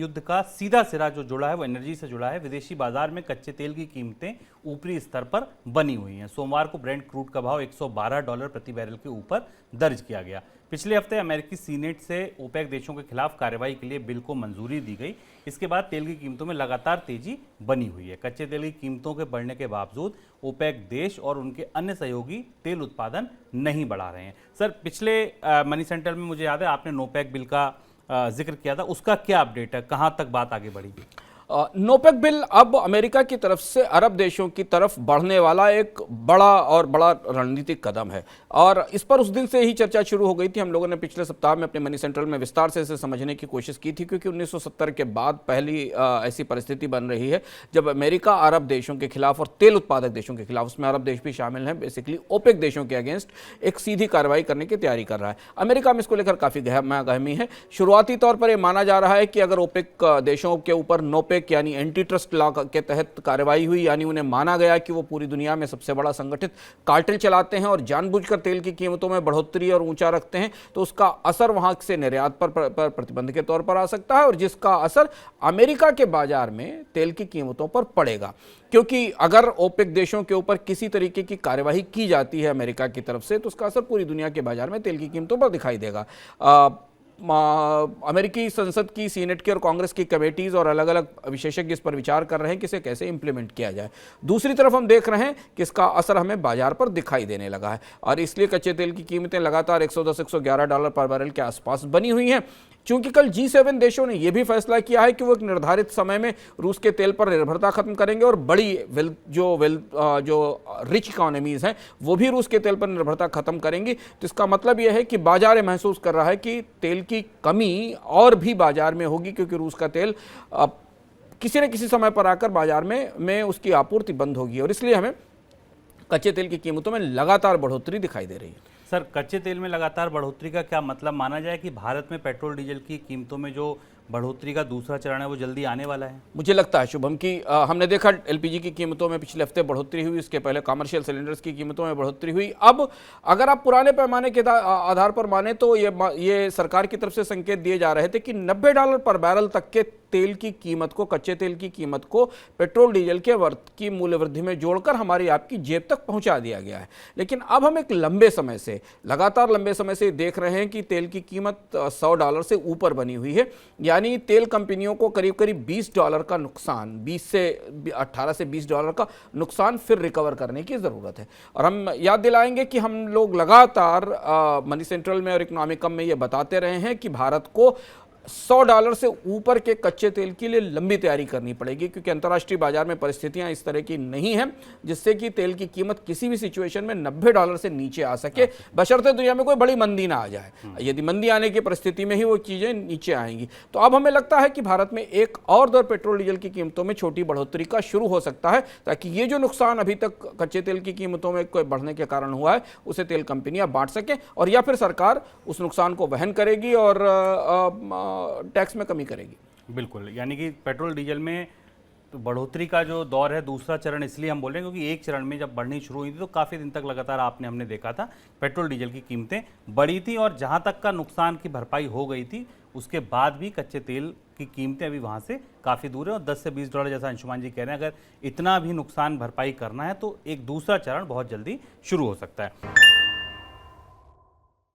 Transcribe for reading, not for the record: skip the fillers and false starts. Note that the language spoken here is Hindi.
युद्ध का सीधा सिरा जो जुड़ा है वो एनर्जी से जुड़ा है। विदेशी बाजार में कच्चे तेल की कीमतें ऊपरी स्तर पर बनी हुई हैं। सोमवार को ब्रेंट क्रूड का भाव $112 प्रति बैरल के ऊपर दर्ज किया गया। पिछले हफ्ते अमेरिकी सीनेट से ओपेक देशों के खिलाफ कार्रवाई के लिए बिल को मंजूरी दी गई। इसके बाद तेल की कीमतों में लगातार तेजी बनी हुई है। कच्चे तेल की कीमतों के बढ़ने के बावजूद ओपेक देश और उनके अन्य सहयोगी तेल उत्पादन नहीं बढ़ा रहे हैं। सर, पिछले मनी सेंटर में मुझे याद है आपने नोपेक बिल का जिक्र किया था, उसका क्या अपडेट है, कहां तक बात आगे बढ़ी? नोपेक बिल अब अमेरिका की तरफ से अरब देशों की तरफ बढ़ने वाला एक बड़ा रणनीतिक कदम है और इस पर उस दिन से ही चर्चा शुरू हो गई थी। हम लोगों ने पिछले सप्ताह में अपने मनी सेंट्रल में विस्तार से इसे समझने की कोशिश की थी, क्योंकि 1970 के बाद पहली ऐसी परिस्थिति बन रही है जब अमेरिका अरब देशों के खिलाफ और तेल उत्पादक देशों के खिलाफ, उसमें अरब देश भी शामिल हैं, बेसिकली ओपेक देशों के अगेंस्ट एक सीधी कार्रवाई करने की तैयारी कर रहा है। अमेरिका में इसको लेकर काफी गहमी है। शुरुआती तौर पर यह माना जा रहा है कि अगर ओपेक देशों के ऊपर नोपेक यानी एंटी ट्रस्ट लॉ के तहत कार्रवाई हुई, यानी उन्हें माना गया कि वो पूरी दुनिया में सबसे बड़ा संगठित कार्टेल चलाते हैं और जानबूझकर तेल की कीमतों में बढ़ोतरी और ऊंचा रखते हैं, तो उसका असर वहां से निर्यात पर प्रतिबंध के तौर पर आ सकता है और जिसका असर अमेरिका के बाजार में तेल की कीमतों पर पड़ेगा। क्योंकि अगर ओपेक देशों के ऊपर किसी तरीके की कार्यवाही की जाती है अमेरिका की तरफ से, तो उसका असर पूरी दुनिया के बाजार में तेल की कीमतों पर दिखाई देगा। अमेरिकी संसद की, सीनेट की और कांग्रेस की कमेटीज और अलग अलग विशेषज्ञ इस पर विचार कर रहे हैं कि इसे कैसे इंप्लीमेंट किया जाए। दूसरी तरफ हम देख रहे हैं कि इसका असर हमें बाजार पर दिखाई देने लगा है और इसलिए कच्चे तेल की कीमतें लगातार $110-111 पर बैरल के आसपास बनी हुई हैं। चूंकि कल G7 देशों ने यह भी फैसला किया है कि वो एक निर्धारित समय में रूस के तेल पर निर्भरता खत्म करेंगे और बड़ी जो रिच इकोनॉमीज हैं वो भी रूस के तेल पर निर्भरता खत्म करेंगी। तो इसका मतलब यह है कि बाजार महसूस कर रहा है कि तेल की कमी और भी बाजार में होगी, क्योंकि रूस का तेल किसी न किसी समय पर आकर बाजार में उसकी आपूर्ति बंद होगी और इसलिए हमें कच्चे तेल की कीमतों में लगातार बढ़ोतरी दिखाई दे रही है। सर, कच्चे तेल में लगातार बढ़ोतरी का क्या मतलब? माना जाए कि भारत में पेट्रोल डीजल की कीमतों में जो बढ़ोतरी का दूसरा चरण है वो जल्दी आने वाला है? मुझे लगता है शुभम कि हमने देखा एलपीजी की कीमतों में पिछले हफ्ते बढ़ोतरी हुई, इसके पहले कमर्शियल सिलेंडर्स की कीमतों में बढ़ोतरी हुई। अब अगर आप पुराने पैमाने के आधार पर माने तो ये सरकार की तरफ से संकेत दिए जा रहे थे कि $90 पर बैरल तक के तेल की कीमत को, कच्चे तेल की कीमत को पेट्रोल डीजल के मूल्य वृद्धि में जोड़कर हमारी आपकी जेब तक पहुंचा दिया गया है। लेकिन अब हम एक लगातार लंबे समय से देख रहे हैं कि तेल की कीमत $100 से ऊपर बनी हुई है, यानी तेल कंपनियों को करीब करीब $20 का नुकसान, $18 से $20 का नुकसान फिर रिकवर करने की जरूरत है। और हम याद दिलाएंगे कि हम लोग लगातार मनी सेंट्रल में और इकोनॉमिकम में ये बताते रहे हैं कि भारत को $100 से ऊपर के कच्चे तेल के लिए लंबी तैयारी करनी पड़ेगी, क्योंकि अंतर्राष्ट्रीय बाजार में परिस्थितियां इस तरह की नहीं हैं जिससे कि तेल की कीमत किसी भी सिचुएशन में $90 से नीचे आ सके, बशर्ते दुनिया में कोई बड़ी मंदी ना आ जाए। यदि मंदी आने की परिस्थिति में ही वो चीजें नीचे आएंगी, तो अब हमें लगता है कि भारत में एक और दौर पेट्रोल डीजल की कीमतों में छोटी बढ़ोतरी का शुरू हो सकता है, ताकि ये जो नुकसान अभी तक कच्चे तेल की कीमतों में कोई बढ़ने के कारण हुआ है उसे तेल कंपनियां बांट सकें, और या फिर सरकार उस नुकसान को वहन करेगी और टैक्स में कमी करेगी। बिल्कुल, यानी कि पेट्रोल डीजल में तो बढ़ोतरी का जो दौर है, दूसरा चरण इसलिए हम बोल रहे हैं क्योंकि एक चरण में जब बढ़नी शुरू हुई थी तो काफ़ी दिन तक लगातार हमने देखा था पेट्रोल डीजल की कीमतें बढ़ी थी और जहां तक का नुकसान की भरपाई हो गई थी उसके बाद भी कच्चे तेल की कीमतें अभी वहां से काफ़ी दूर है और $10 से $20 जैसा अंशुमान जी कह रहे हैं, अगर इतना भी नुकसान भरपाई करना है तो एक दूसरा चरण बहुत जल्दी शुरू हो सकता है।